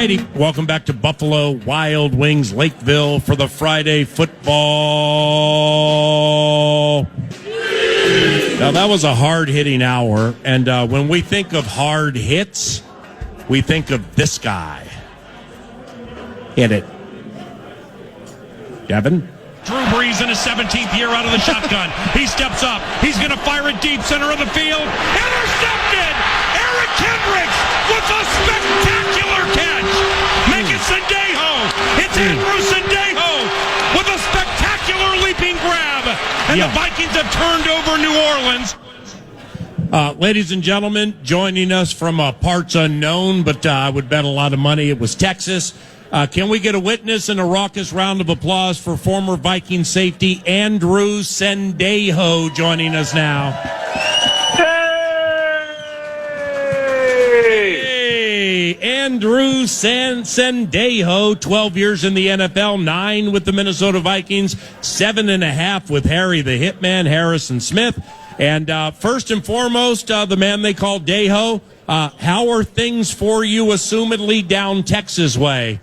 righty, welcome back to Buffalo Wild Wings Lakeville for the Friday football. Now, that was a hard-hitting hour, and when we think of hard hits, we think of this guy. Hit it. Devin? Drew Brees in his 17th year out of the shotgun. He steps up. He's going to fire it deep center of the field. Intercepted! Eric Kendricks with a spectacular catch. Make it Sendejo. It's Andrew Sendejo with a spectacular leaping grab. And the Vikings have turned over New Orleans. Ladies and gentlemen, joining us from parts unknown, but I would bet a lot of money it was Texas. Can we get a witness and a raucous round of applause for former Viking safety Andrew Sendejo joining us now? Hey! Andrew Sendejo, 12 years in the NFL, 9 with the Minnesota Vikings, 7.5 with Harry the Hitman Harrison Smith. And first and foremost, the man they call Dejo, how are things for you, assumedly down Texas way?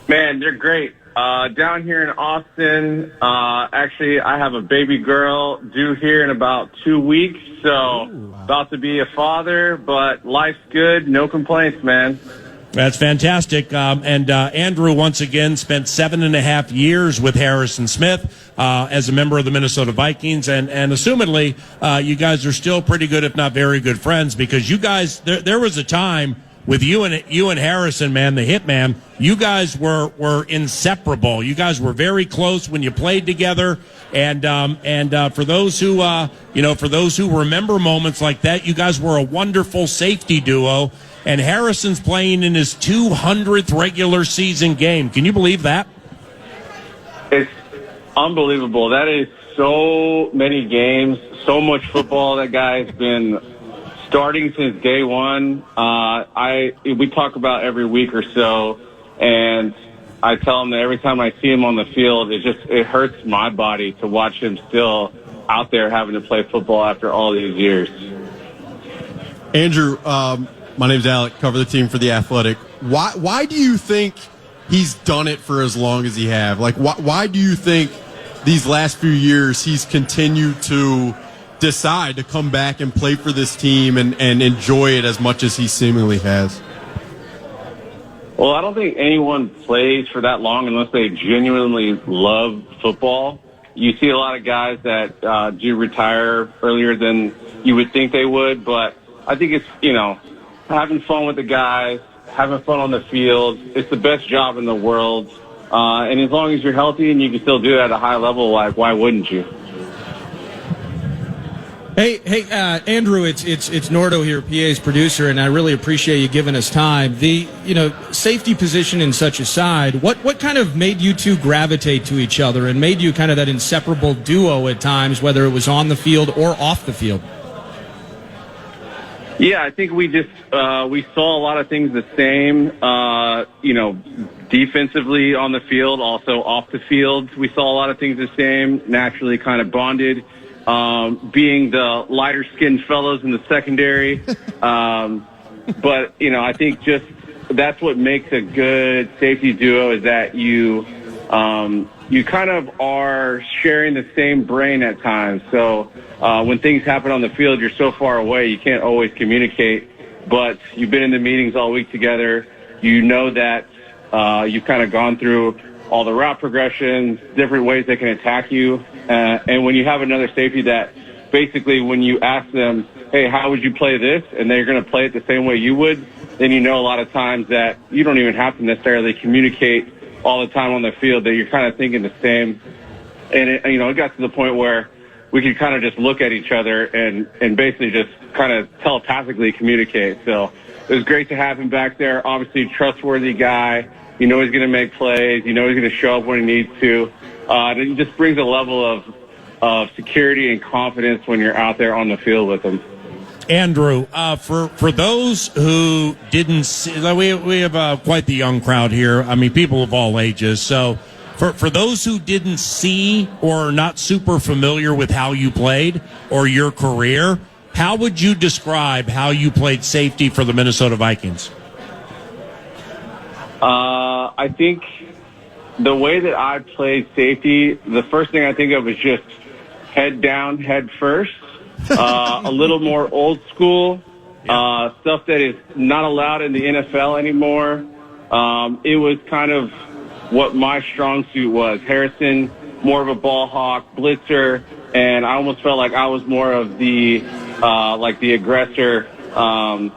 Man, they're great. Down here in Austin, actually, I have a baby girl due here in about 2 weeks, so about to be a father, but life's good. No complaints, man. That's fantastic. And Andrew, once again, spent 7.5 years with Harrison Smith as a member of the Minnesota Vikings, and assumedly, you guys are still pretty good, if not very good friends, because you guys, there was a time with you and Harrison, man, the Hitman, you guys were inseparable. You guys were very close when you played together. And for those who remember moments like that, you guys were a wonderful safety duo. And Harrison's playing in his 200th regular season game. Can you believe that? It's unbelievable. That is so many games, so much football that guy's been starting since day one. We talk about every week or so, and I tell him that every time I see him on the field, it hurts my body to watch him still out there having to play football after all these years. Andrew, my name's Alec, cover the team for The Athletic. Why do you think he's done it for as long as he have? Like, why do you think these last few years he's continued to decide to come back and play for this team and enjoy it as much as he seemingly has? Well, I don't think anyone plays for that long unless they genuinely love football. You see a lot of guys that do retire earlier than you would think they would, but I think it's, having fun with the guys, having fun on the field. It's the best job in the world. And as long as you're healthy and you can still do it at a high level, like, why wouldn't you? Hey, Andrew, it's Nordo here, PA's producer, and I really appreciate you giving us time. The safety position in such a side, what kind of made you two gravitate to each other and made you kind of that inseparable duo at times, whether it was on the field or off the field? Yeah, I think we just we saw a lot of things the same. Defensively on the field, also off the field, we saw a lot of things the same. Naturally, kind of bonded. Being the lighter-skinned fellows in the secondary. But, I think just that's what makes a good safety duo is that you kind of are sharing the same brain at times. So when things happen on the field, you're so far away, you can't always communicate. But you've been in the meetings all week together. You know that you've kind of gone through all the route progressions, different ways they can attack you. And when you have another safety that basically when you ask them, hey, how would you play this? And they're going to play it the same way you would, then you know a lot of times that you don't even have to necessarily communicate all the time on the field, that you're kind of thinking the same. And it got to the point where we could kind of just look at each other and basically just kind of telepathically communicate. So it was great to have him back there. Obviously, trustworthy guy. You know he's going to make plays. You know he's going to show up when he needs to. And it just brings a level of security and confidence when you're out there on the field with him. Andrew, for those who didn't see, we have quite the young crowd here. I mean, people of all ages. So for those who didn't see or are not super familiar with how you played or your career, how would you describe how you played safety for the Minnesota Vikings? I think the way that I played safety, the first thing I think of is just head down, head first. A little more old school, stuff that is not allowed in the NFL anymore. It was kind of what my strong suit was. Harrison, more of a ball hawk, blitzer, and I almost felt like I was more of the aggressor on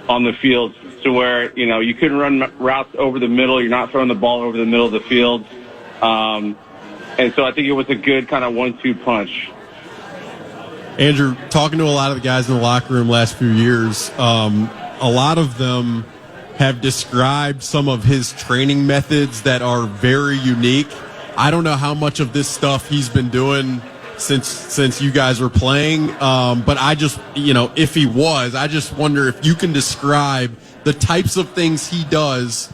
the field, to where, you couldn't run routes over the middle. You're not throwing the ball over the middle of the field. And so I think it was a good kind of 1-2 punch. Andrew, talking to a lot of the guys in the locker room last few years, a lot of them have described some of his training methods that are very unique. I don't know how much of this stuff he's been doing since you guys were playing, but I just, if he was, I just wonder if you can describe the types of things he does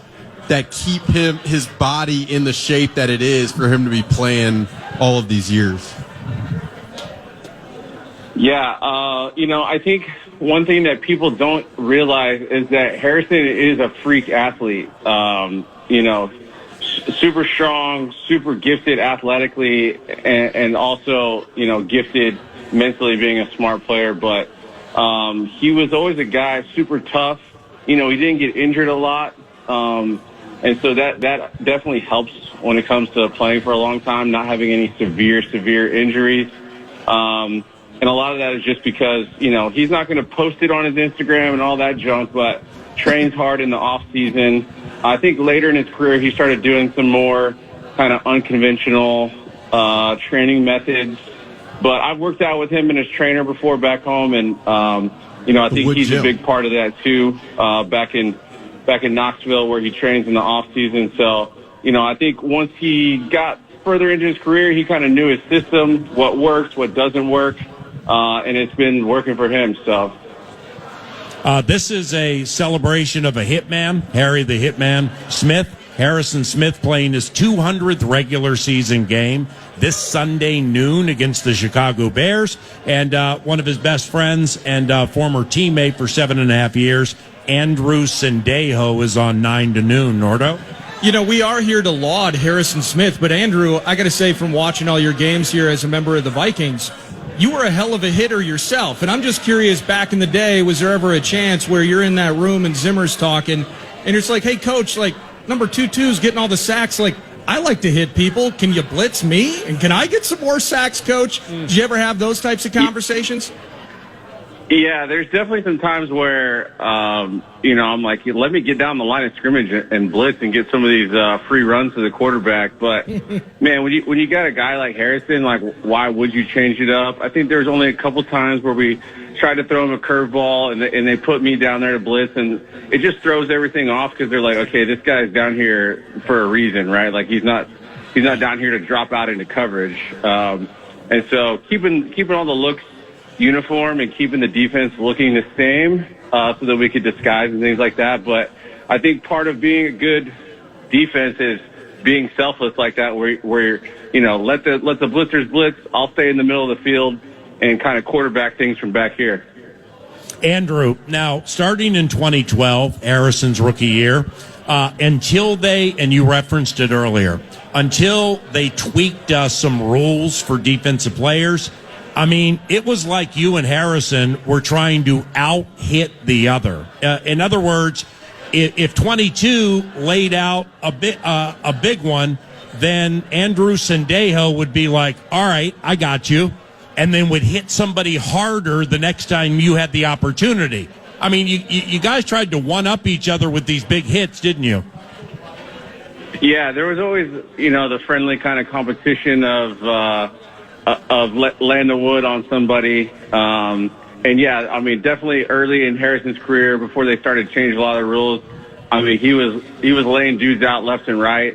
that keep his body in the shape that it is for him to be playing all of these years. Yeah, I think one thing that people don't realize is that Harrison is a freak athlete. Super strong, super gifted athletically, and also, gifted mentally, being a smart player. But he was always a guy super tough. He didn't get injured a lot. And so that definitely helps when it comes to playing for a long time, not having any severe injuries. And a lot of that is just because, he's not going to post it on his Instagram and all that junk, but trains hard in the off season. I think later in his career, he started doing some more kind of unconventional training methods. But I've worked out with him and his trainer before back home, and I think he's a big part of that too. Back in Knoxville, where he trains in the off season. So, I think once he got further into his career, he kind of knew his system, what works, what doesn't work. And it's been working for him. So this is a celebration of a hitman, Harry the Hitman Smith. Harrison Smith playing his 200th regular season game this Sunday noon against the Chicago Bears. And one of his best friends and former teammate for 7.5 years, Andrew Sendejo, is on 9 to noon. Nordo? We are here to laud Harrison Smith, but Andrew, I got to say, from watching all your games here as a member of the Vikings, you were a hell of a hitter yourself. And I'm just curious, back in the day, was there ever a chance where you're in that room and Zimmer's talking, and it's like, hey, coach, like, number 2-2's getting all the sacks. Like, I like to hit people. Can you blitz me? And can I get some more sacks, coach? Did you ever have those types of conversations? Yeah, there's definitely some times where, I'm like, let me get down the line of scrimmage and blitz and get some of these free runs to the quarterback. But, man, when you got a guy like Harrison, like, why would you change it up? I think there's only a couple times where we tried to throw him a curveball, and they put me down there to blitz, and it just throws everything off because they're like, okay, this guy's down here for a reason, right? Like, he's not down here to drop out into coverage. And so keeping all the looks uniform and keeping the defense looking the same so that we could disguise and things like that. But I think part of being a good defense is being selfless like that, where let the blitzers blitz. I'll stay in the middle of the field and kind of quarterback things from back here. Andrew, now starting in 2012, Harrison's rookie year, until they, and you referenced it earlier, until they tweaked some rules for defensive players, I mean, it was like you and Harrison were trying to out-hit the other. In other words, if 22 laid out a big one, then Andrew Sendejo would be like, all right, I got you, and then would hit somebody harder the next time you had the opportunity. I mean, you guys tried to one-up each other with these big hits, didn't you? Yeah, there was always, the friendly kind of competition of land the wood on somebody. And yeah, I mean, definitely early in Harrison's career, before they started changing a lot of the rules, I mean, he was laying dudes out left and right,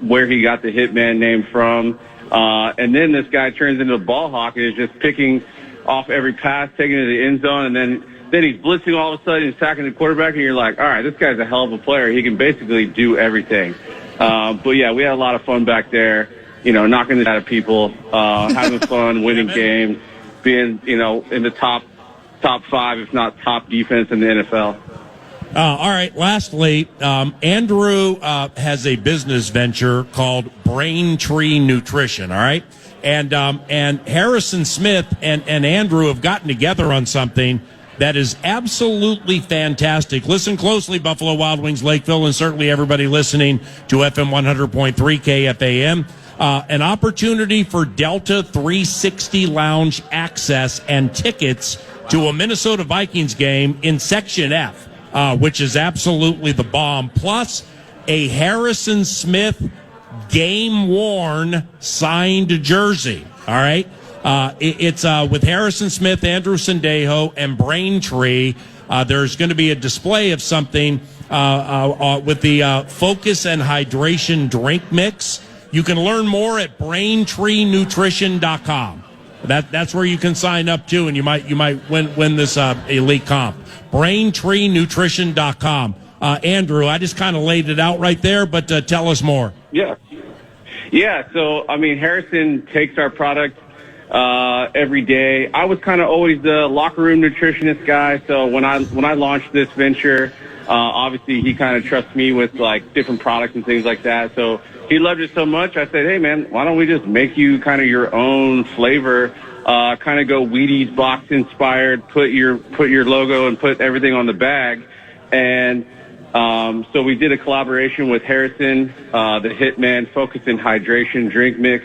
where he got the hitman name from. And then this guy turns into a ball hawk and is just picking off every pass, taking it to the end zone, and then he's blitzing all of a sudden, he's sacking the quarterback, and you're like, all right, this guy's a hell of a player. He can basically do everything. But yeah, we had a lot of fun back there, knocking it out of people, having fun, winning games, being, in the top 5, if not top defense in the NFL. All right. Lastly, Andrew has a business venture called Braintree Nutrition. All right, and Harrison Smith and Andrew have gotten together on something that is absolutely fantastic. Listen closely, Buffalo Wild Wings Lakeville, and certainly everybody listening to FM 100.3 KFAN. An opportunity for Delta 360 Lounge access and tickets to a Minnesota Vikings game in Section F. Which is absolutely the bomb, plus a Harrison Smith game-worn signed jersey. All right? It's with Harrison Smith, Andrew Sendejo, and Braintree. There's going to be a display of something with the Focus and Hydration drink mix. You can learn more at BraintreeNutrition.com. That's where you can sign up to, and you might win this elite comp. BraintreeNutrition.com. Andrew, I just kind of laid it out right there, but tell us more. Yeah. So I mean, Harrison takes our product every day. I was kind of always the locker room nutritionist guy. So when I launched this venture, obviously he kind of trusts me with like different products and things like that. So he loved it so much. I said, hey man, why don't we just make you kind of your own flavor? Kind of go Wheaties box inspired, put your logo and put everything on the bag. And so we did a collaboration with Harrison, the Hitman Focus and Hydration drink mix.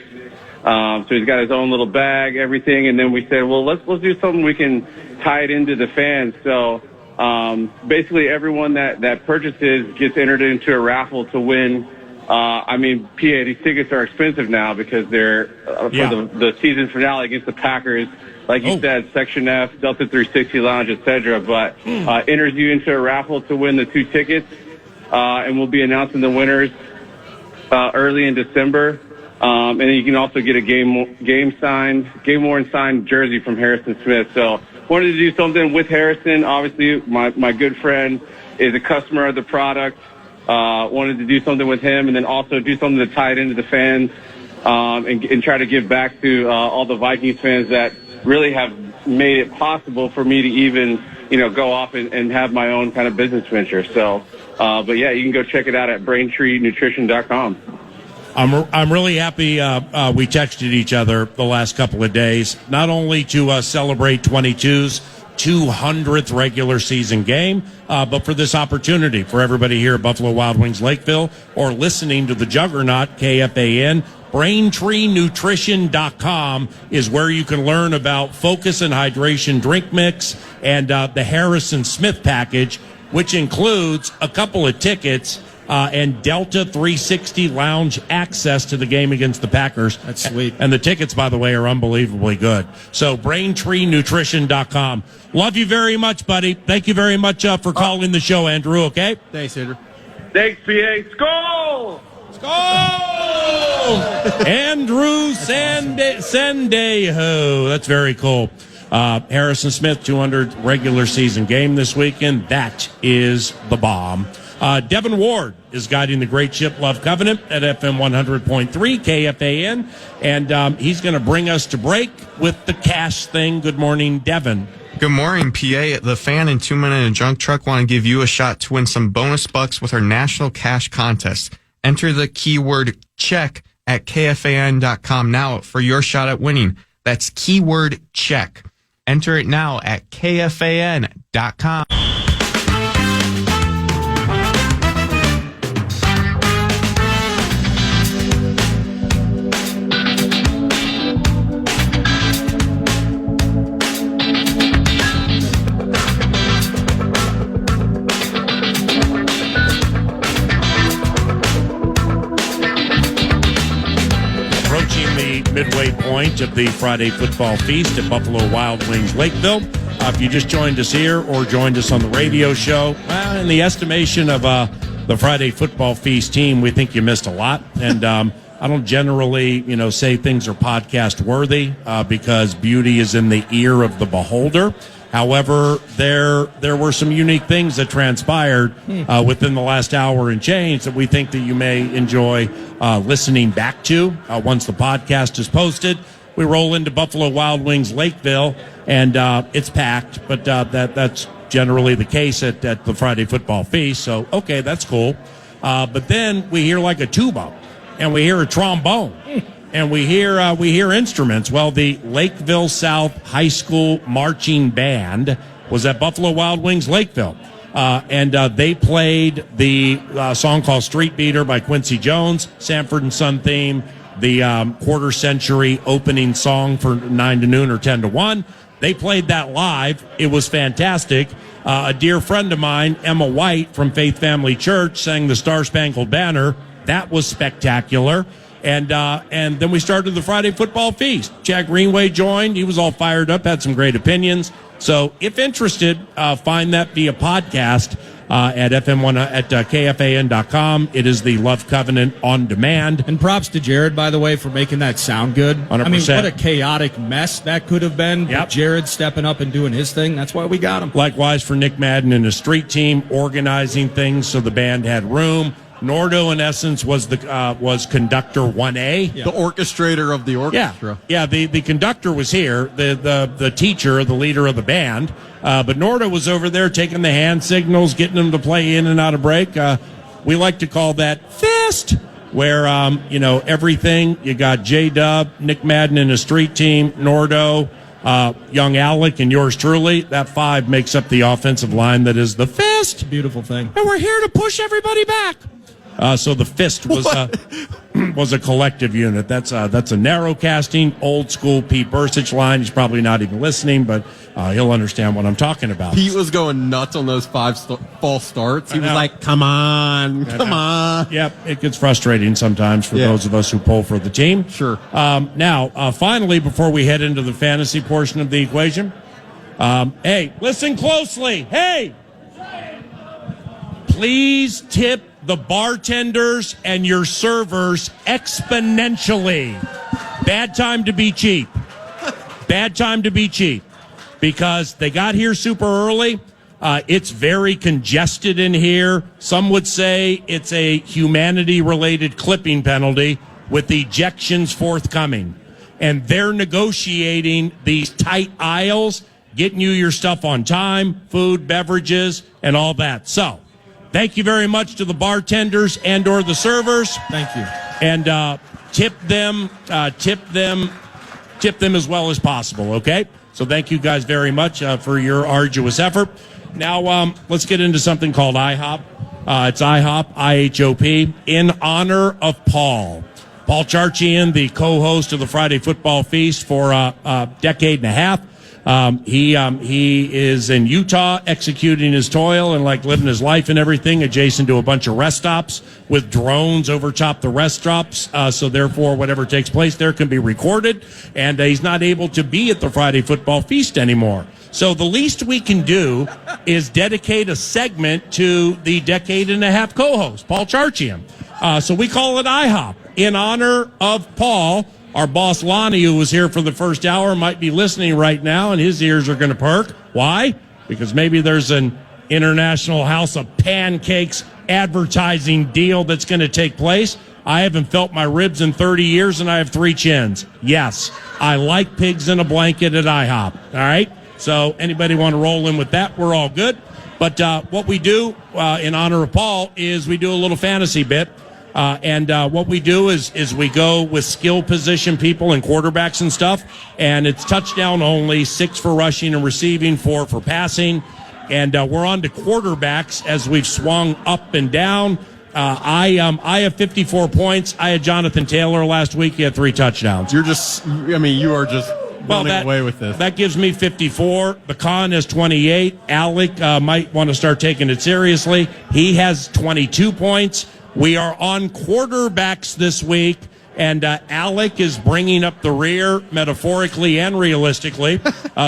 So he's got his own little bag, everything. And then we said, well, let's do something we can tie it into the fans. So basically everyone that purchases gets entered into a raffle to win. I mean, PA, these tickets are expensive now because they're for the season finale against the Packers. Like you said, Section F, Delta 360 Lounge, etc. But enters you into a raffle to win the 2 tickets, and we'll be announcing the winners early in December. And then you can also get a game-worn signed jersey from Harrison Smith. So wanted to do something with Harrison. Obviously, my good friend is a customer of the product. Wanted to do something with him, and then also do something to tie it into the fans, and try to give back to all the Vikings fans that really have made it possible for me to even, go off and have my own kind of business venture. So, but yeah, you can go check it out at BraintreenNutrition.com. I'm really happy we texted each other the last couple of days, not only to celebrate 22's 200th regular season game, but for this opportunity for everybody here at Buffalo Wild Wings Lakeville or listening to the juggernaut KFAN. BraintreeNutrition.com is where you can learn about Focus and Hydration drink mix and the Harrison Smith package, which includes a couple of tickets and Delta 360 Lounge access to the game against the Packers. That's sweet. And the tickets, by the way, are unbelievably good. So BraintreeNutrition.com. Love you very much, buddy. Thank you very much for calling the show, Andrew, okay? Thanks, Andrew. Thanks, PA. Skol! Skol! Andrew Sendejo. That's very cool. Harrison Smith, 200 regular season game this weekend. That is the bomb. Devin Ward is guiding the Great Ship Love Covenant at FM 100.3 KFAN, and he's going to bring us to break with the cash thing. Good morning, Devin. Good morning, PA. The Fan and 2 Men in a Junk Truck want to give you a shot to win some bonus bucks with our National Cash Contest. Enter the keyword check at KFAN.com now for your shot at winning. That's keyword check. Enter it now at KFAN.com. Midway point of the Friday football feast at Buffalo Wild Wings Lakeville. If you just joined us here or joined us on the radio show, in the estimation of the Friday football feast team, we think you missed a lot. And I don't generally, say things are podcast worthy because beauty is in the ear of the beholder. However, there were some unique things that transpired within the last hour and change that we think that you may enjoy listening back to once the podcast is posted. We roll into Buffalo Wild Wings Lakeville, and it's packed, but that's generally the case at the Friday football feast. So, okay, that's cool. But then we hear like a tuba, and we hear a trombone, and we hear instruments. Well, the Lakeville South High School Marching Band was at Buffalo Wild Wings Lakeville. And they played the song called Street Beater by Quincy Jones, Sanford and Son theme, the quarter century opening song for 9 to noon or 10 to 1. They played that live. It was fantastic. A dear friend of mine, Emma White from Faith Family Church, sang the Star Spangled Banner. That was spectacular. And then we started the Friday football feast. Jack Greenway joined. He was all fired up, had some great opinions. So if interested, find that via podcast at FM1 at KFAN.com. It is the Love Covenant on demand. And props to Jared, by the way, for making that sound good. 100%. I mean, what a chaotic mess that could have been. Yep. But Jared stepping up and doing his thing. That's why we got him. Likewise for Nick Madden and his street team, organizing things so the band had room. Nordo, in essence, was conductor 1A. The orchestrator of the orchestra. Yeah. The conductor was here, the teacher, the leader of the band. But Nordo was over there taking the hand signals, getting them to play in and out of break. We like to call that fist, where, everything. You got J-Dub, Nick Madden and his street team, Nordo, young Alec, and yours truly. That 5 makes up the offensive line that is the fist. Beautiful thing. And we're here to push everybody back. So the fist was a collective unit. That's a narrow casting, old school Pete Bursich line. He's probably not even listening, but he'll understand what I'm talking about. Pete was going nuts on those 5 false starts. He was like, come on. Yep, it gets frustrating sometimes for those of us who pull for the team. Sure. Now, finally, before we head into the fantasy portion of the equation, hey, listen closely. Hey! Please tip the bartenders and your servers exponentially. Bad time to be cheap. Bad time to be cheap because they got here super early. It's very congested in here. Some would say it's a humanity-related clipping penalty with ejections forthcoming. And they're negotiating these tight aisles, getting you your stuff on time, food, beverages, and all that. So, thank you very much to the bartenders and or the servers. Thank you. And tip them as well as possible, okay? So thank you guys very much for your arduous effort. Now, let's get into something called IHoP. It's IHoP, IHoP, in honor of Paul. Paul Charchian, the co-host of the Friday Football Feast for a decade and a half. He is in Utah executing his toil and like living his life and everything adjacent to a bunch of rest stops with drones over top the rest stops. So therefore, whatever takes place there can be recorded. And he's not able to be at the Friday Football Feast anymore. So the least we can do is dedicate a segment to the decade and a half co-host, Paul Charchian. So we call it IHOP in honor of Paul. Our boss, Lonnie, who was here for the first hour, might be listening right now, and his ears are going to perk. Why? Because maybe there's an International House of Pancakes advertising deal that's going to take place. I haven't felt my ribs in 30 years, and I have 3 chins. Yes, I like pigs in a blanket at IHOP. All right? So anybody want to roll in with that, we're all good. But what we do in honor of Paul is we do a little fantasy bit. And what we do is we go with skill position people and quarterbacks and stuff, and it's touchdown only, 6 for rushing and receiving, 4 for passing. And we're on to quarterbacks as we've swung up and down. I have 54 points. I had Jonathan Taylor last week. He had 3 touchdowns. You are just running away with this. That gives me 54. The Con has 28. Alec might want to start taking it seriously. He has 22 points. We are on quarterbacks this week, and Alec is bringing up the rear metaphorically and realistically.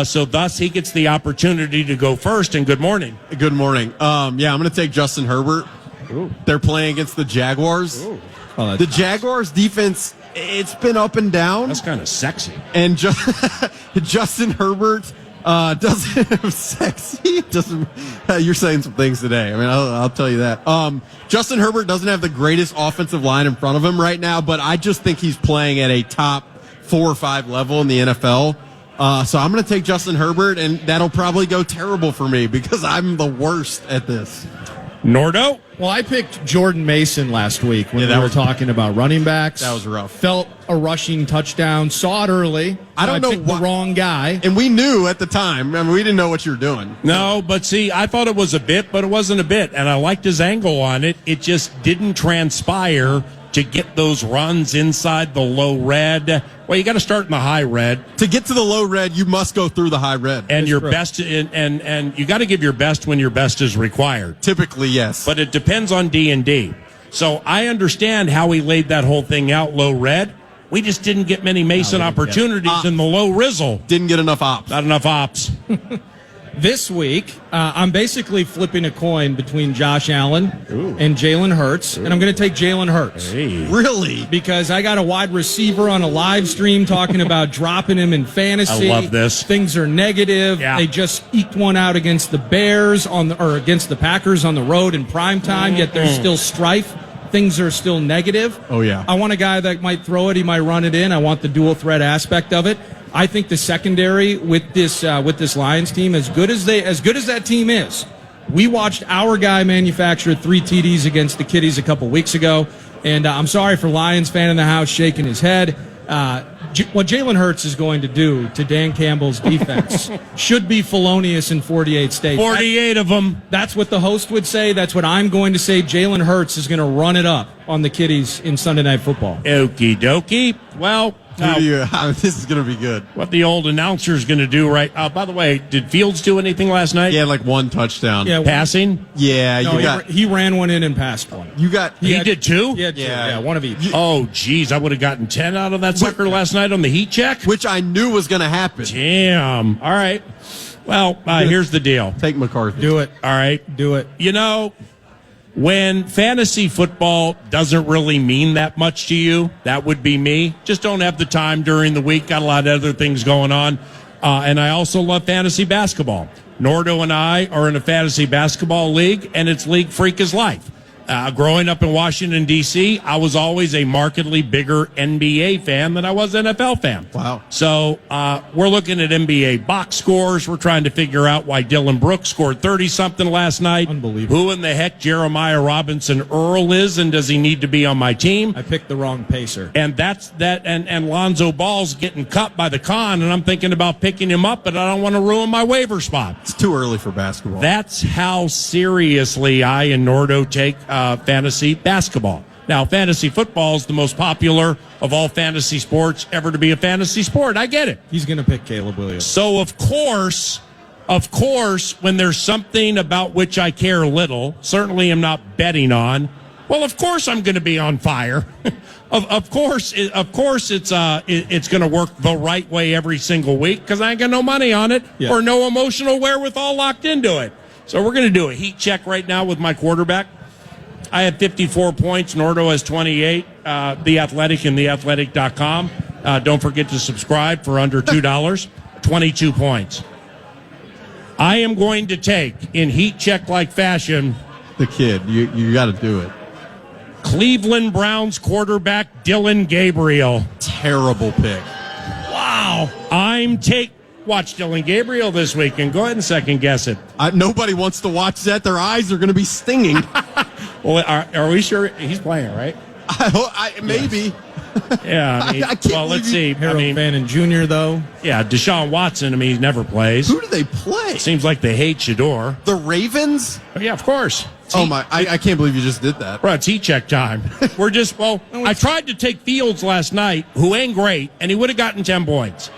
So thus he gets the opportunity to go first, and good morning. Good morning. I'm going to take Justin Herbert. Ooh. They're playing against the Jaguars. Oh, the Jaguars defense, it's been up and down. That's kind of sexy. And Justin Herbert doesn't sexy. Doesn't. You're saying some things today. I mean, I'll tell you that. Justin Herbert doesn't have the greatest offensive line in front of him right now, but I just think he's playing at a top 4 or 5 level in the NFL. So I'm going to take Justin Herbert, and that'll probably go terrible for me because I'm the worst at this. Nordo? Well, I picked Jordan Mason last week when we were talking about running backs. That was rough. Felt a rushing touchdown. Saw it early. I don't know picked the wrong guy. And we knew at the time. I mean, we didn't know what you were doing. No, but see, I thought it was a bit, but it wasn't a bit. And I liked his angle on it. It just didn't transpire to get those runs inside the low red. Well, you got to start in the high red. To get to the low red, you must go through the high red. And your best, and you got to give your best when your best is required. Typically, yes. But it depends on D&D. So I understand how he laid that whole thing out low red. We just didn't get many Mason opportunities in the low rizzle. Didn't get enough ops. Not enough ops. This week, I'm basically flipping a coin between Josh Allen and Jalen Hurts, and I'm going to take Jalen Hurts. Hey. Really? Because I got a wide receiver on a live stream talking about dropping him in fantasy. I love this. Things are negative. Yeah. They just eked one out against the Bears or against the Packers on the road in prime time, yet there's still strife. Things are still negative. Oh, yeah. I want a guy that might throw it. He might run it in. I want the dual threat aspect of it. I think the secondary with this Lions team, as good as that team is, we watched our guy manufacture 3 TDs against the Kitties a couple weeks ago, and I'm sorry for Lions fan in the house shaking his head. What Jalen Hurts is going to do to Dan Campbell's defense should be felonious in 48 states. 48 of them. That's what the host would say. That's what I'm going to say. Jalen Hurts is going to run it up on the Kitties in Sunday Night Football. Okie dokie. Well, this is going to be good. what the old announcer's going to do, right? By the way, did Fields do anything last night? He had like 1 touchdown. Yeah, Passing? Yeah, no, he ran one in and passed one. He did two? He had two. Yeah. Yeah, one of each. Oh, geez. I would have gotten 10 out of that sucker last night on the heat check. Which I knew was going to happen. Damn. All right. Well, here's the deal. Take McCarthy. Do it. All right. Do it. You know, when fantasy football doesn't really mean that much to you, that would be me. Just don't have the time during the week. Got a lot of other things going on. And I also love fantasy basketball. Nordo and I are in a fantasy basketball league, and it's league freak as life. Growing up in Washington, D.C., I was always a markedly bigger NBA fan than I was NFL fan. Wow. So we're looking at NBA box scores. We're trying to figure out why Dylan Brooks scored 30-something last night. Unbelievable. Who in the heck Jeremiah Robinson Earl is, and does he need to be on my team? I picked the wrong pacer. And that's that. And Lonzo Ball's getting cut by the con, and I'm thinking about picking him up, but I don't want to ruin my waiver spot. It's too early for basketball. That's how seriously I and Nordo take fantasy basketball. Now, fantasy football is the most popular of all fantasy sports ever to be a fantasy sport. I get it. He's going to pick Caleb Williams. So, of course, when there's something about which I care little, certainly am not betting on, well, of course I'm going to be on fire. Of course, it's going to work the right way every single week because I ain't got no money on it or no emotional wherewithal locked into it. So we're going to do a heat check right now with my quarterback. I have 54 points. Nordo has 28. The Athletic and theathletic.com. Don't forget to subscribe for under $2. 22 points. I am going to take, in heat check-like fashion, the kid. You got to do it. Cleveland Browns quarterback Dylan Gabriel. Terrible pick. Wow. Watch Dylan Gabriel this week and go ahead and second guess it. Nobody wants to watch that. Their eyes are going to be stinging. Well, are we sure he's playing, right? Maybe. Yeah. I can't let's see. Harold Bannon Jr., though. Yeah, Deshaun Watson, he never plays. Who do they play? Seems like they hate Shador. The Ravens? Oh, yeah, of course. I can't believe you just did that. Bro, it's heat check time. I tried to take Fields last night, who ain't great, and he would have gotten 10 points.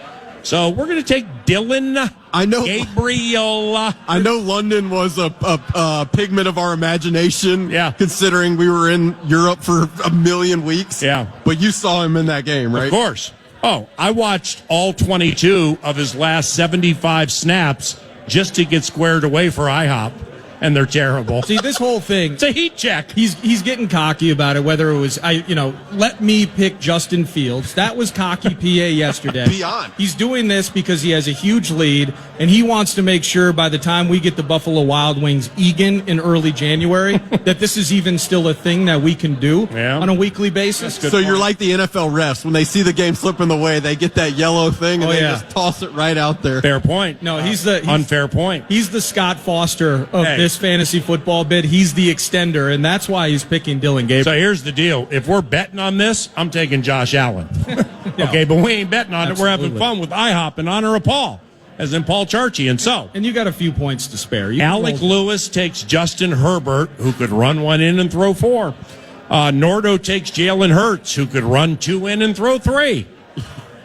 So we're going to take Dylan Gabriel. I know London was a pigment of our imagination, considering we were in Europe for a million weeks. Yeah. But you saw him in that game, right? Of course. Oh, I watched all 22 of his last 75 snaps just to get squared away for IHoP. and they're terrible. See, this whole thing, It's a heat check. he's getting cocky about it, whether it was, let me pick Justin Fields. That was cocky PA yesterday. Beyond. He's doing this because he has a huge lead, and he wants to make sure by the time we get the Buffalo Wild Wings Egan in early January that this is even still a thing that we can do on a weekly basis. So you're like the NFL refs. When they see the game slipping away, they get that yellow thing and they just toss it right out there. Fair point. No, he's unfair point. He's the Scott Foster of this fantasy football bid. He's the extender, and that's why he's picking Dylan Gabriel. So here's the deal. If we're betting on this, I'm taking Josh Allen. Okay, but we ain't betting on it. We're having fun with IHoP in honor of Paul, as in Paul Charchi. And you got a few points to spare. Alec Lewis takes Justin Herbert, who could run one in and throw 4. Nordo takes Jalen Hurts, who could run 2 in and throw 3.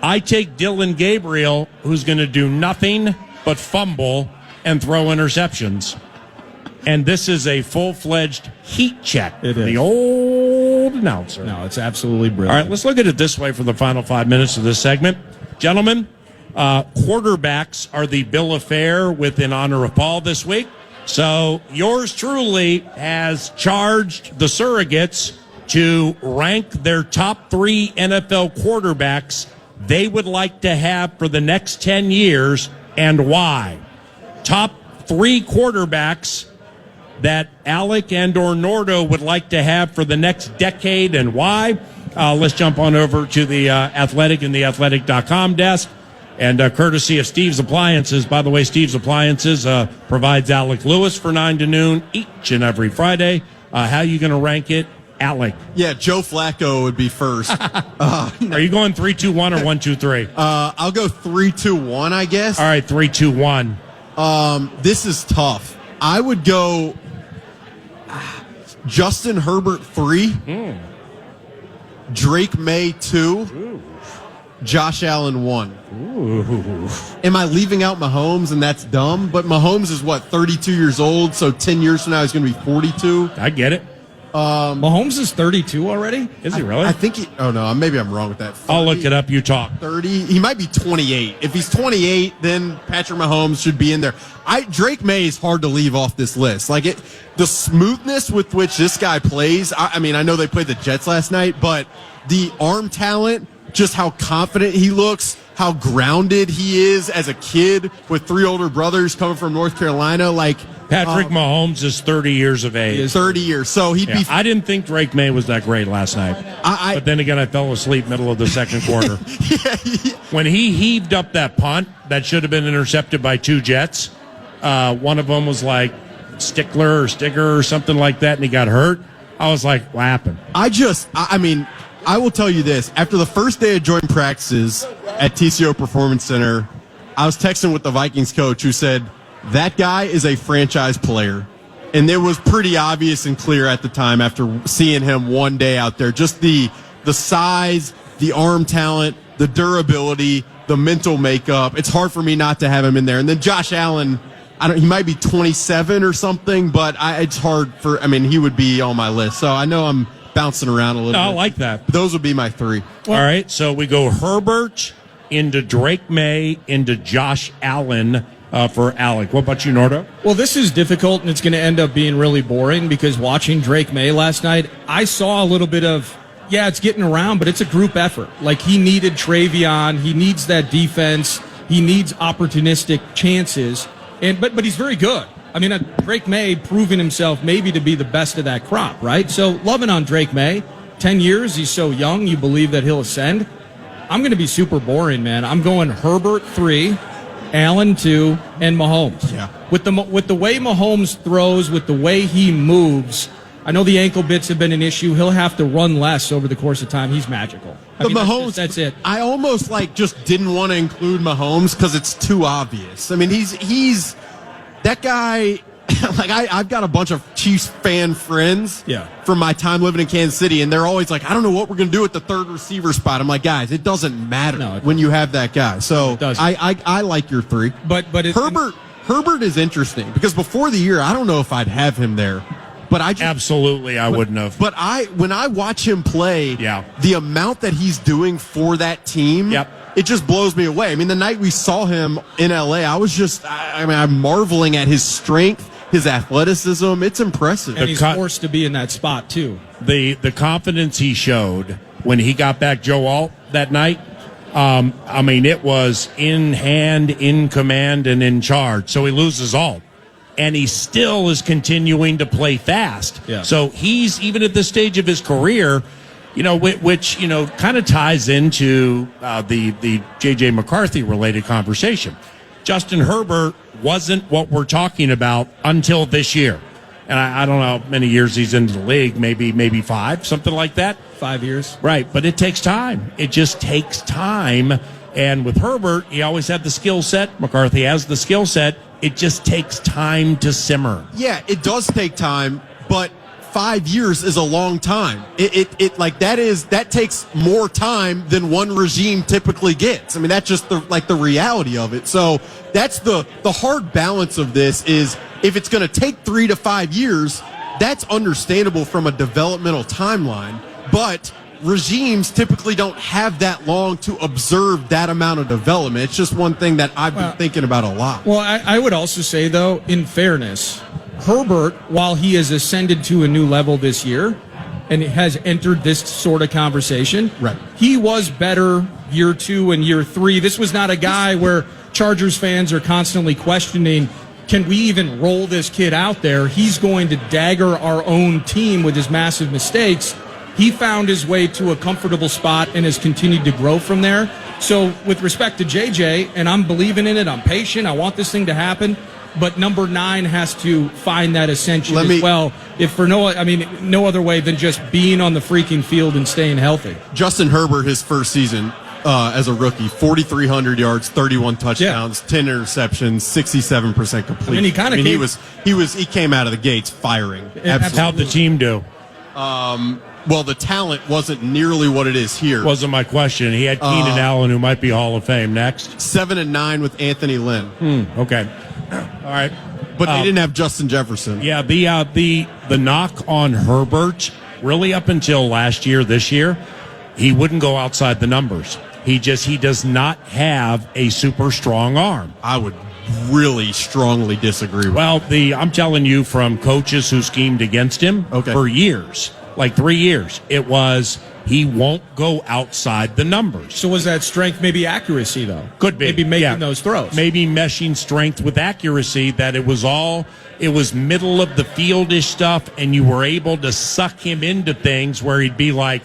I take Dylan Gabriel, who's going to do nothing but fumble and throw interceptions. And this is a full-fledged heat check. It is. The old announcer. No, it's absolutely brilliant. All right, let's look at it this way for the final 5 minutes of this segment. Gentlemen, quarterbacks are the bill of fare with In Honor of Paul this week. So yours truly has charged the surrogates to rank their top 3 NFL quarterbacks they would like to have for the next 10 years and why. Top 3 quarterbacks that Alec and or Nordo would like to have for the next decade and why. Let's jump on over to the Athletic and theathletic.com desk. And courtesy of Steve's Appliances. By the way, Steve's Appliances provides Alec Lewis for 9 to noon each and every Friday. How are you going to rank it, Alec? Yeah, Joe Flacco would be first. Are you going 3-2-1 or 1-2-3? I'll go 3-2-1, I guess. All right, 3-2-1. This is tough. I would go Justin Herbert 3, Drake May 2, Josh Allen 1. Ooh. Am I leaving out Mahomes, and that's dumb? But Mahomes is, 32 years old, so 10 years from now he's going to be 42. I get it. Mahomes is 32 already? Is he really? I think maybe I'm wrong with that. 30, I'll look it up. You talk. 30. He might be 28. If he's 28, then Patrick Mahomes should be in there. Drake May is hard to leave off this list. The smoothness with which this guy plays. I know they played the Jets last night, but the arm talent, just how confident he looks, how grounded he is as a kid with 3 older brothers coming from North Carolina. Patrick Mahomes is 30 years of age. 30 years. So he'd be. I didn't think Drake May was that great last night. But then again, I fell asleep middle of the second quarter. When he heaved up that punt that should have been intercepted by 2 Jets, one of them was like Stickler or Stigger or something like that, and he got hurt. I was like, what happened? I will tell you this. After the first day of joint practices at TCO Performance Center, I was texting with the Vikings coach who said, that guy is a franchise player. And it was pretty obvious and clear at the time after seeing him one day out there. Just the size, the arm talent, the durability, the mental makeup. It's hard for me not to have him in there. And then Josh Allen, he might be 27 or something, but it's hard he would be on my list. So I know I'm bouncing around a little bit. I like that. Those would be my 3. All right, so we go Herbert into Drake May into Josh Allen for Alec. What about you, Nordo? Well, this is difficult, and it's going to end up being really boring because watching Drake May last night, I saw a little bit of, it's getting around, but it's a group effort. He needed Travion. He needs that defense. He needs opportunistic chances. But he's very good. Drake May proving himself maybe to be the best of that crop, right? So loving on Drake May. 10 years, he's so young, you believe that he'll ascend. I'm going to be super boring, man. I'm going Herbert 3, Allen 2, and Mahomes. Yeah. With the way Mahomes throws, with the way he moves, I know the ankle bits have been an issue. He'll have to run less over the course of time. He's magical. Mahomes, that's it. I almost just didn't want to include Mahomes because it's too obvious. He's that guy. I've got a bunch of Chiefs fan friends from my time living in Kansas City, and they're always like, I don't know what we're going to do at the third receiver spot. I'm like, guys, it doesn't matter when you have that guy. So I like your 3. But Herbert is interesting because before the year, I don't know if I'd have him there. But I wouldn't have. But when I watch him play, the amount that he's doing for that team, it just blows me away. The night we saw him in LA, I was just, I'm marveling at his strength, his athleticism. It's impressive. And he's forced to be in that spot, too. The confidence he showed when he got back Joe Alt that night, I mean, it was in hand, in command, and in charge. So he loses Alt. And he still is continuing to play fast. Yeah. So he's, even at this stage of his career, which kind of ties into the J.J. McCarthy-related conversation. Justin Herbert wasn't what we're talking about until this year. And I don't know how many years he's into the league, maybe 5, something like that. 5 years. Right, but it takes time. It just takes time. And with Herbert, he always had the skill set. McCarthy has the skill set. It just takes time to simmer. Yeah, it does take time, but 5 years is a long time. That takes more time than one regime typically gets. I mean, that's just the reality of it. So that's the hard balance of this is if it's going to take 3 to 5 years, that's understandable from a developmental timeline, but regimes typically don't have that long to observe that amount of development. It's just one thing that I've been thinking about a lot. Well, I would also say, though, in fairness, Herbert, while he has ascended to a new level this year and has entered this sort of conversation, right, he was better year 2 and year 3. This was not a guy where Chargers fans are constantly questioning, can we even roll this kid out there? He's going to dagger our own team with his massive mistakes. He found his way to a comfortable spot and has continued to grow from there. So with respect to JJ, and I'm believing in it, I'm patient, I want this thing to happen, but number 9 has to find that ascension as well. If for no other way than just being on the freaking field and staying healthy. Justin Herbert, his first season as a rookie, 4,300 yards, 31 touchdowns, 10 interceptions, 67% complete. I mean, he came out of the gates firing. Absolutely. How'd the team do? Well, the talent wasn't nearly what it is here. Wasn't my question. He had Keenan Allen, who might be Hall of Fame next. 7-9 with Anthony Lynn. Okay. All right. But they didn't have Justin Jefferson. Yeah, the knock on Herbert, really up until last year, this year, he wouldn't go outside the numbers. He does not have a super strong arm. I would really strongly disagree with Well, I'm telling you from coaches who schemed against him for years, like 3 years, it was he won't go outside the numbers. So was that strength maybe accuracy, though? Could be. Maybe making those throws. Maybe meshing strength with accuracy, that it was middle of the fieldish stuff, and you were able to suck him into things where he'd be like,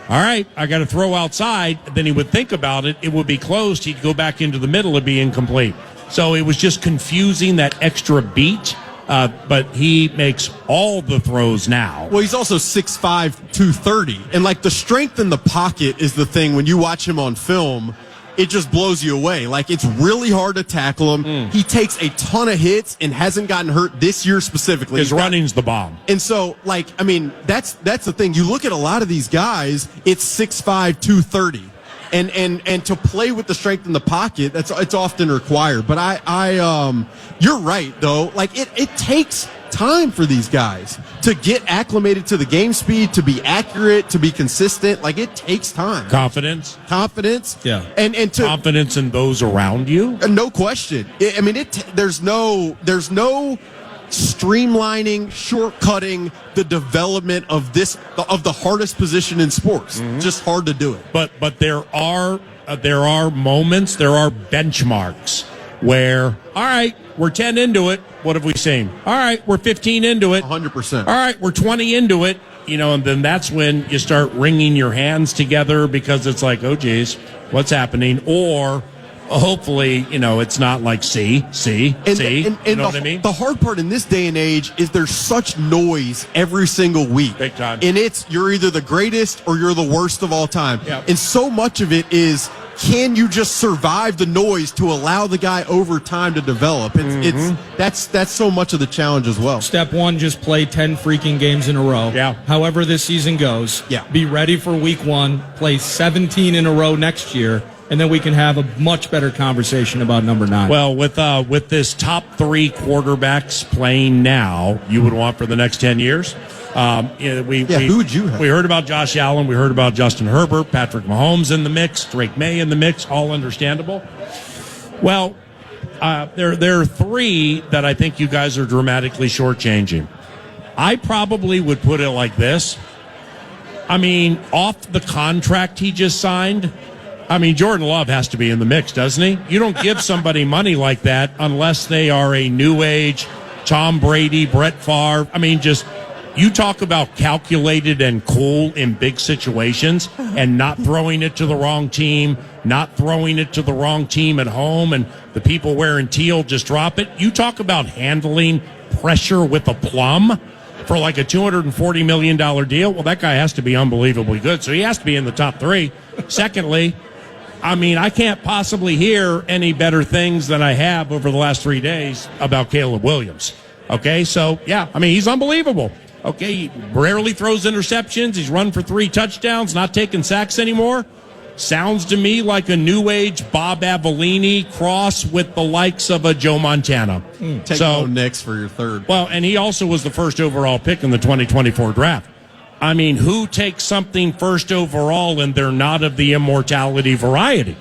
all right, I got to throw outside. Then he would think about it. It would be closed. He'd go back into the middle. It'd be incomplete. So it was just confusing, that extra beat. But he makes all the throws now. Well, he's also 6'5", 230. And, the strength in the pocket is the thing. When you watch him on film, it just blows you away. It's really hard to tackle him. He takes a ton of hits and hasn't gotten hurt this year specifically. His running's the bomb. And so, that's the thing. You look at a lot of these guys, it's 6'5", 230. And to play with the strength in the pocket, it's often required. But you're right though. It takes time for these guys to get acclimated to the game speed, to be accurate, to be consistent. It takes time. Confidence. Yeah. And to confidence in those around you. No question. There's no streamlining, shortcutting the development of the hardest position in sports. Just hard to do it. But there are moments, there are benchmarks where, all right, we're 10 into it. What have we seen? All right, we're 15 into it. 100%. All right, we're 20 into it. And then that's when you start wringing your hands together because it's like, oh, geez, what's happening? Or hopefully, it's not like see. You know what I mean? The hard part in this day and age is there's such noise every single week. Big time. And you're either the greatest or you're the worst of all time. Yep. And so much of it is, can you just survive the noise to allow the guy over time to develop? That's so much of the challenge as well. Step 1, just play 10 freaking games in a row. Yeah. However this season goes. Yeah. Be ready for week 1, play 17 in a row next year. And then we can have a much better conversation about number 9. Well, with this top 3 quarterbacks playing now, you would want for the next 10 years. Who would you have? We heard about Josh Allen. We heard about Justin Herbert, Patrick Mahomes in the mix, Drake May in the mix. All understandable. Well, There are three that I think you guys are dramatically shortchanging. I probably would put it like this. I mean, off the contract he just signed, I mean, Jordan Love has to be in the mix, doesn't he? You don't give somebody money like that unless they are a new age Tom Brady, Brett Favre. I mean, just you talk about calculated and cool in big situations and not throwing it to the wrong team, not throwing it to the wrong team at home, and the people wearing teal just drop it. You talk about handling pressure with a plum for like a $240 million deal. Well, that guy has to be unbelievably good, so he has to be in the top three. Secondly, I mean, I can't possibly hear any better things than I have over the last 3 days about Caleb Williams. Okay, so, yeah, I mean, he's unbelievable. Okay, he rarely throws interceptions. He's run for 3 touchdowns, not taking sacks anymore. Sounds to me like a new age Bob Avellini cross with the likes of a Joe Montana. Take Bo Nix for your third. Well, and he also was the first overall pick in the 2024 draft. I mean, who takes something first overall and they're not of the immortality variety?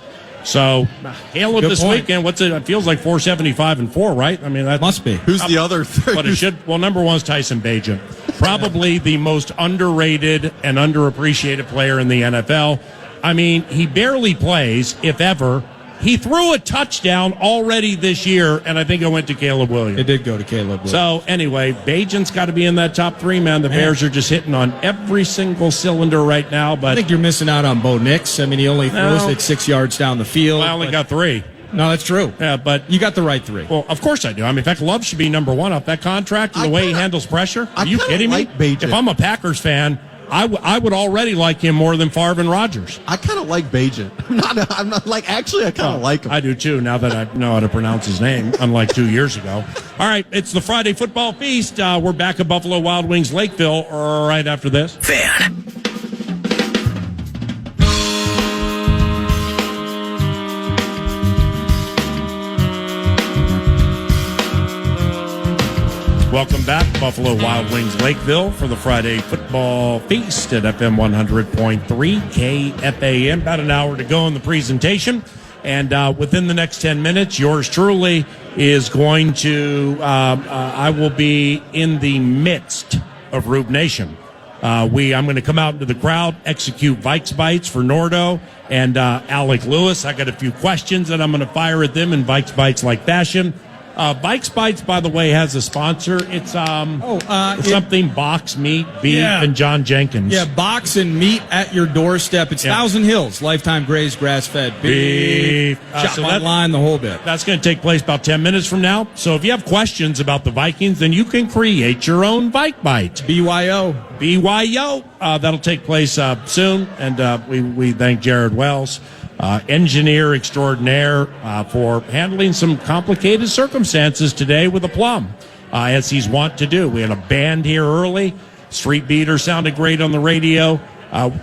So, Caleb this weekend, what's it? It feels like 475-4, right? I mean, that must be. Who's the other three? But it should. Well, number one is Tyson Bagent, probably the most underrated and underappreciated player in the NFL. I mean, he barely plays, if ever. He threw a touchdown already this year, and I think it went to Caleb Williams. It did go to Caleb Williams. So, anyway, Bagent's got to be in that top three, man. The Bears are just hitting on every single cylinder right now. But I think you're missing out on Bo Nix. I mean, he only throws it 6 yards down the field. I only got 3. No, that's true. Yeah, but you got the right 3. Well, of course I do. I mean, in fact, Love should be number 1 off that contract and the way he handles pressure. Are you kidding me? Bagent. If I'm a Packers fan, I would already like him more than Favre and Rodgers. I kind of like Bagent. I'm not like, actually, I kind of like him. I do too, now that I know how to pronounce his name, unlike 2 years ago. All right, it's the Friday Football Feast. We're back at Buffalo Wild Wings Lakeville right after this. Fan. Welcome back, Buffalo Wild Wings Lakeville, for the Friday Football Feast at FM 100.3 KFAN. About an hour to go in the presentation. And within the next 10 minutes, yours truly is going to, I will be in the midst of Rube Nation. I'm going to come out into the crowd, execute Vikes Bites for Nordo and Alec Lewis. I got a few questions that I'm going to fire at them in Vikes Bites-like fashion. Vikes Bites, by the way, has a sponsor. It's something Box Meat, Beef, and John Jenkins. Yeah, box and meat at your doorstep. It's Thousand Hills, lifetime grazed, grass-fed beef. Shop online, the whole bit. That's going to take place about 10 minutes from now. So if you have questions about the Vikings, then you can create your own Vike Bite. BYO. That'll take place soon. And we thank Jared Wells, engineer extraordinaire, for handling some complicated circumstances today with a plum, as he's wont to do. We had a band here early. Street Beater sounded great on the radio.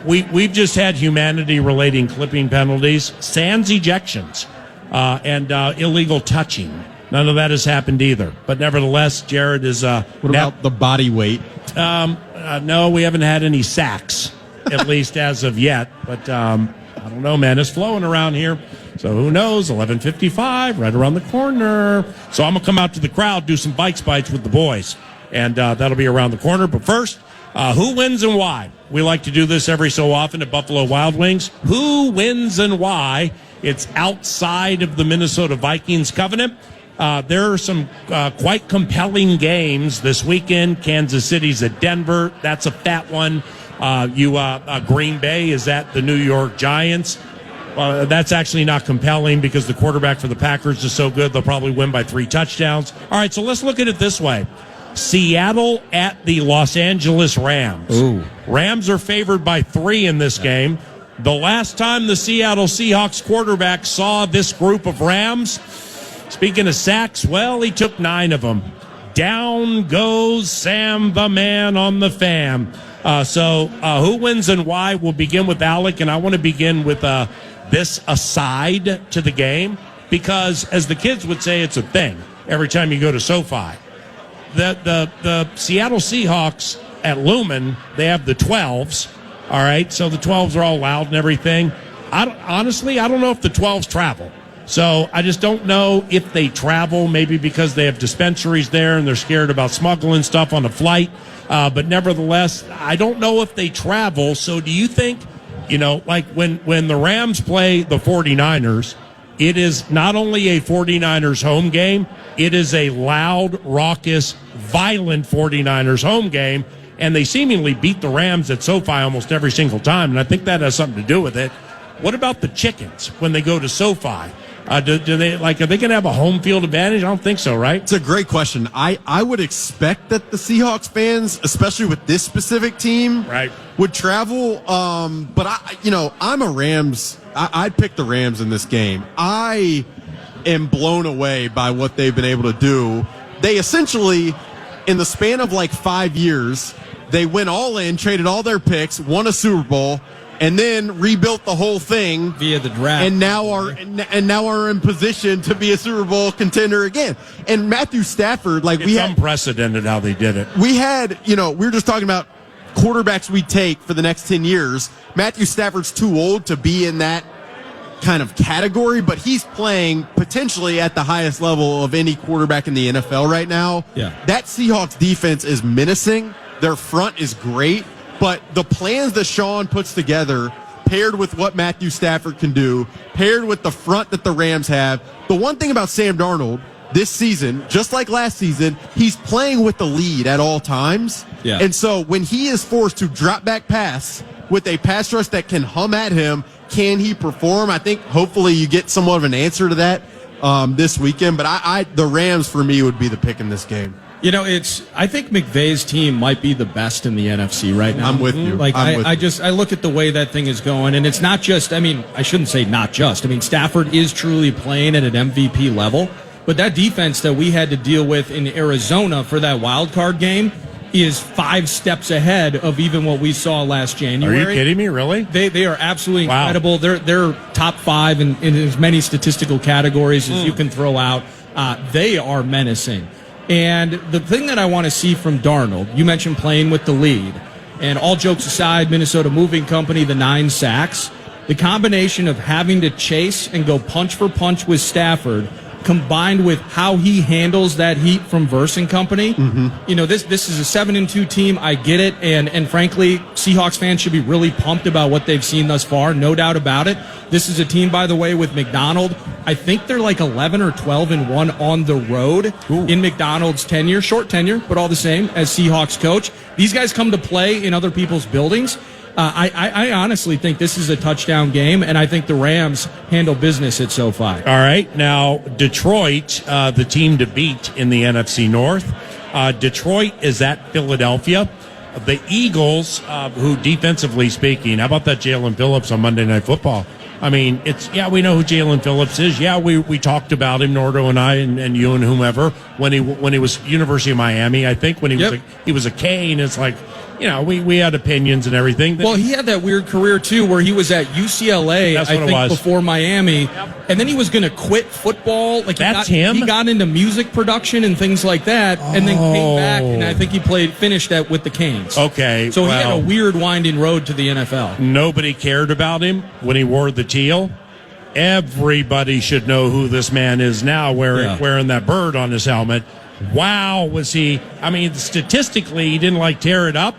We've just had humanity-relating clipping penalties, sans ejections, and illegal touching. None of that has happened either. But nevertheless, Jared is... what about the body weight? No, we haven't had any sacks, at least as of yet. But... I don't know, man. It's flowing around here. So who knows? 11:55, right around the corner. So I'm going to come out to the crowd, do some Vikes Bites with the boys. And that'll be around the corner. But first, who wins and why? We like to do this every so often at Buffalo Wild Wings. Who wins and why? It's outside of the Minnesota Vikings covenant. There are some quite compelling games this weekend. Kansas City's at Denver. That's a fat one. Green Bay is at the New York Giants. That's actually not compelling because the quarterback for the Packers is so good, they'll probably win by 3 touchdowns. All right, so let's look at it this way. Seattle at the Los Angeles Rams. Ooh. Rams are favored by 3 in this game. The last time the Seattle Seahawks quarterback saw this group of Rams, speaking of sacks, well, he took 9 of them. Down goes Sam the Man on the fam. So who wins and why? We'll begin with Alec, and I want to begin with this aside to the game because, as the kids would say, it's a thing every time you go to SoFi. The Seattle Seahawks at Lumen, they have the 12s, all right? So the 12s are all loud and everything. Honestly, I don't know if the 12s travel. So I just don't know if they travel, maybe because they have dispensaries there and they're scared about smuggling stuff on a flight. But nevertheless, I don't know if they travel. So do you think, like when the Rams play the 49ers, it is not only a 49ers home game, it is a loud, raucous, violent 49ers home game, and they seemingly beat the Rams at SoFi almost every single time, and I think that has something to do with it. What about the Chickens when they go to SoFi? Are they going to have a home field advantage? I don't think so, right? It's a great question. I would expect that the Seahawks fans, especially with this specific team, right, would travel. But I'm a Rams. I'd pick the Rams in this game. I am blown away by what they've been able to do. They essentially, in the span of like 5 years, they went all in, traded all their picks, won a Super Bowl, and then rebuilt the whole thing via the draft, and now are in position to be a Super Bowl contender again. And Matthew Stafford, it's unprecedented how they did it. We were just talking about quarterbacks we take for the next 10 years. Matthew Stafford's too old to be in that kind of category, but he's playing potentially at the highest level of any quarterback in the NFL right now. Yeah. That Seahawks defense is menacing. Their front is great. But the plans that Sean puts together, paired with what Matthew Stafford can do, paired with the front that the Rams have, the one thing about Sam Darnold this season, just like last season, he's playing with the lead at all times. Yeah. And so when he is forced to drop back pass with a pass rush that can hum at him, can he perform? I think hopefully you get somewhat of an answer to that this weekend. But the Rams, for me, would be the pick in this game. I think McVay's team might be the best in the NFC right now. I'm with you. I look at the way that thing is going, and it's not just, I shouldn't say not just. Stafford is truly playing at an MVP level, but that defense that we had to deal with in Arizona for that wild card game is 5 steps ahead of even what we saw last January. Are you kidding me? Really? They are absolutely Wow. incredible. They're top 5 in as many statistical categories as you can throw out. They are menacing. And the thing that I want to see from Darnold, you mentioned playing with the lead. And all jokes aside, Minnesota Moving Company, the 9 sacks, the combination of having to chase and go punch for punch with Stafford, combined with how he handles that heat from Verse and Company. Mm-hmm. This is a 7-2 team. I get it. And frankly, Seahawks fans should be really pumped about what they've seen thus far. No doubt about it. This is a team, by the way, with McDonald. I think they're like 11 or 12-1 on the road in McDonald's tenure. Short tenure, but all the same, as Seahawks coach. These guys come to play in other people's buildings. I honestly think this is a touchdown game, and I think the Rams handle business at SoFi. All right. Now, Detroit, the team to beat in the NFC North. Detroit is at Philadelphia. The Eagles, who defensively speaking, how about that Jalen Phillips on Monday Night Football? We know who Jalen Phillips is. Yeah, we talked about him, Nordo and I, and you and whomever, when he was University of Miami. I think when he was a K, and it's like, we had opinions and everything. Well, he had that weird career, too, where he was at UCLA, I think, before Miami, and then he was going to quit football. He got into music production and things like that, and then came back, and I think he finished that with the Canes. Okay. So he had a weird winding road to the NFL. Nobody cared about him when he wore the teal. Everybody should know who this man is now, wearing that bird on his helmet. Wow, was he? Statistically, he didn't tear it up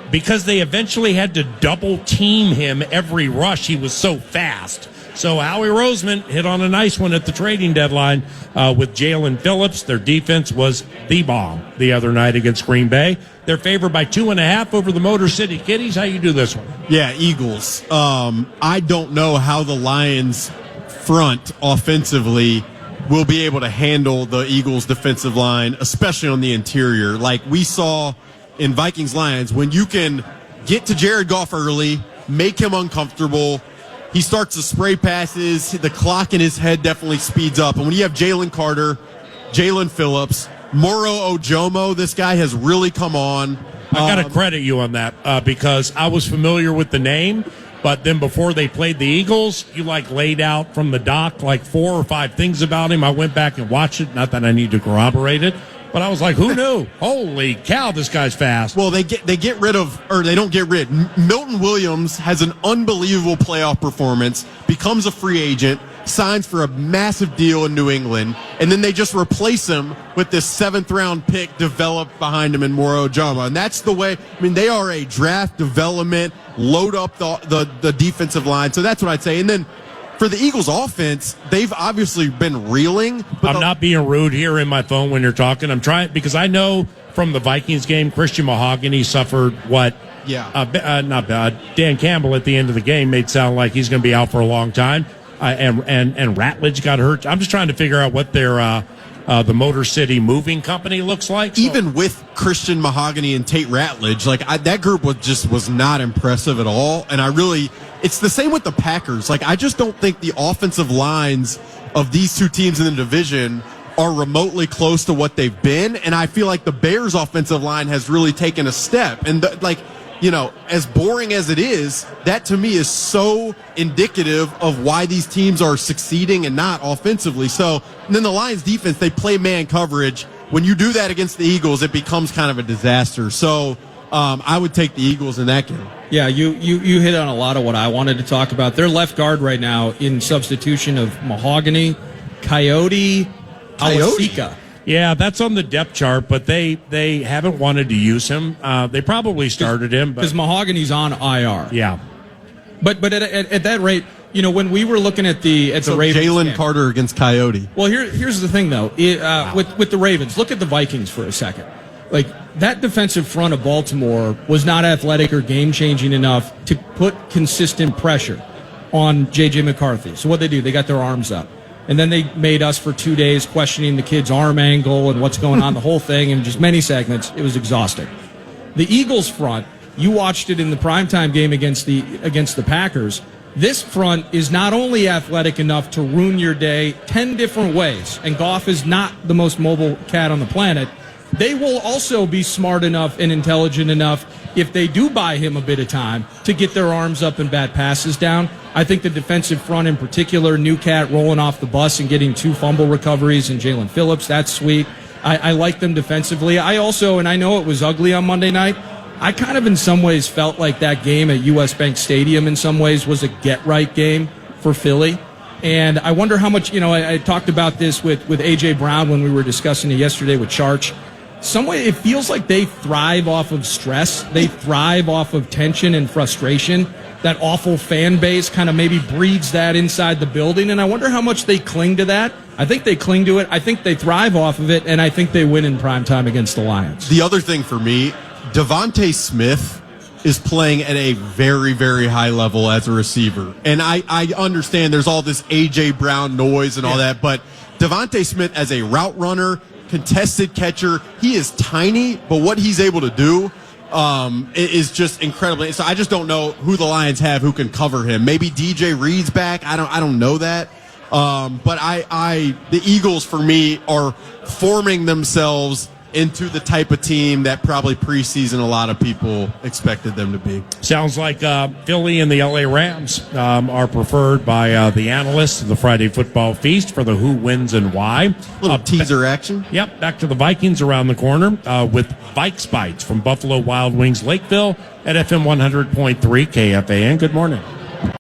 because they eventually had to double team him every rush. He was so fast. So Howie Roseman hit on a nice one at the trading deadline with Jalen Phillips. Their defense was the bomb the other night against Green Bay. They're favored by 2.5 over the Motor City Kitties. How you do this one? Yeah, Eagles. I don't know how the Lions front offensively will be able to handle the Eagles' defensive line, especially on the interior. Like we saw in Vikings-Lions, when you can get to Jared Goff early, make him uncomfortable, he starts to spray passes, the clock in his head definitely speeds up. And when you have Jalen Carter, Jalen Phillips, Moro Ojomo, this guy has really come on. I got to credit you on that because I was familiar with the name. But then before they played the Eagles, you laid out from the doc 4 or 5 things about him. I went back and watched it. Not that I need to corroborate it, but I was like, who knew? Holy cow, this guy's fast. Well, they don't get rid. Milton Williams has an unbelievable playoff performance, becomes a free agent, signs for a massive deal in New England, and then they just replace him with this 7th-round pick developed behind him in Moro Ojomo. And that's the way, I mean, they are a draft development, load up the defensive line. So that's what I'd say. And then for the Eagles offense, they've obviously been reeling. But I'm not being rude here in my phone when you're talking. I'm trying, because I know from the Vikings game, Christian Mahogany suffered what? Yeah. Not bad. Dan Campbell at the end of the game made sound like he's going to be out for a long time. And Ratledge got hurt. I'm just trying to figure out what their the Motor City Moving Company looks like. So. Even with Christian Mahogany and Tate Ratledge, that group was not impressive at all. And it's the same with the Packers. I just don't think the offensive lines of these two teams in the division are remotely close to what they've been. And I feel like the Bears' offensive line has really taken a step. And as boring as it is, that to me is so indicative of why these teams are succeeding and not offensively. So, and then the Lions defense, they play man coverage. When you do that against the Eagles, it becomes kind of a disaster. So, I would take the Eagles in that game. Yeah, you hit on a lot of what I wanted to talk about. Their left guard right now in substitution of Mahogany, Coyote. Awasika. Yeah, that's on the depth chart, but they haven't wanted to use him. They probably started him because Mahogany's on IR. Yeah, but at that rate, when we were looking at the Ravens, Jalen Carter against Coyote. Well, here's the thing though, with the Ravens, look at the Vikings for a second. That defensive front of Baltimore was not athletic or game changing enough to put consistent pressure on J.J. McCarthy. So what they do, they got their arms up. And then they made us for 2 days questioning the kid's arm angle and what's going on, the whole thing, and just many segments. It was exhausting. The Eagles front, you watched it in the primetime game against the Packers. This front is not only athletic enough to ruin your day 10 different ways, and Goff is not the most mobile cat on the planet. They will also be smart enough and intelligent enough, if they do buy him a bit of time, to get their arms up and bat passes down. I think the defensive front in particular, New Cat rolling off the bus and getting 2 fumble recoveries, and Jalen Phillips, that's sweet. I like them defensively. I also, and I know it was ugly on Monday night, I kind of in some ways felt like that game at US Bank Stadium in some ways was a get-right game for Philly. And I wonder how much, I talked about this with A.J. Brown when we were discussing it yesterday with Charch. Some way it feels like they thrive off of stress. They thrive off of tension and frustration. That awful fan base kind of maybe breeds that inside the building, and I wonder how much they cling to that. I think they cling to it. I think they thrive off of it, and I think they win in primetime against the Lions. The other thing for me, Devontae Smith is playing at a very, very high level as a receiver. And I understand there's all this A.J. Brown noise and all that, but Devontae Smith as a route runner, contested catcher, he is tiny, but what he's able to do is just incredible. So I just don't know who the Lions have who can cover him. Maybe DJ Reed's back. I don't know that. But the Eagles for me are forming themselves into the type of team that probably preseason a lot of people expected them to be. Sounds like Philly and the LA Rams are preferred by the analysts of the Friday Football Feast for the who, wins, and why. Little teaser action. Yep, back to the Vikings around the corner with Vikes Bites from Buffalo Wild Wings Lakeville at FM 100.3 KFAN. Good morning.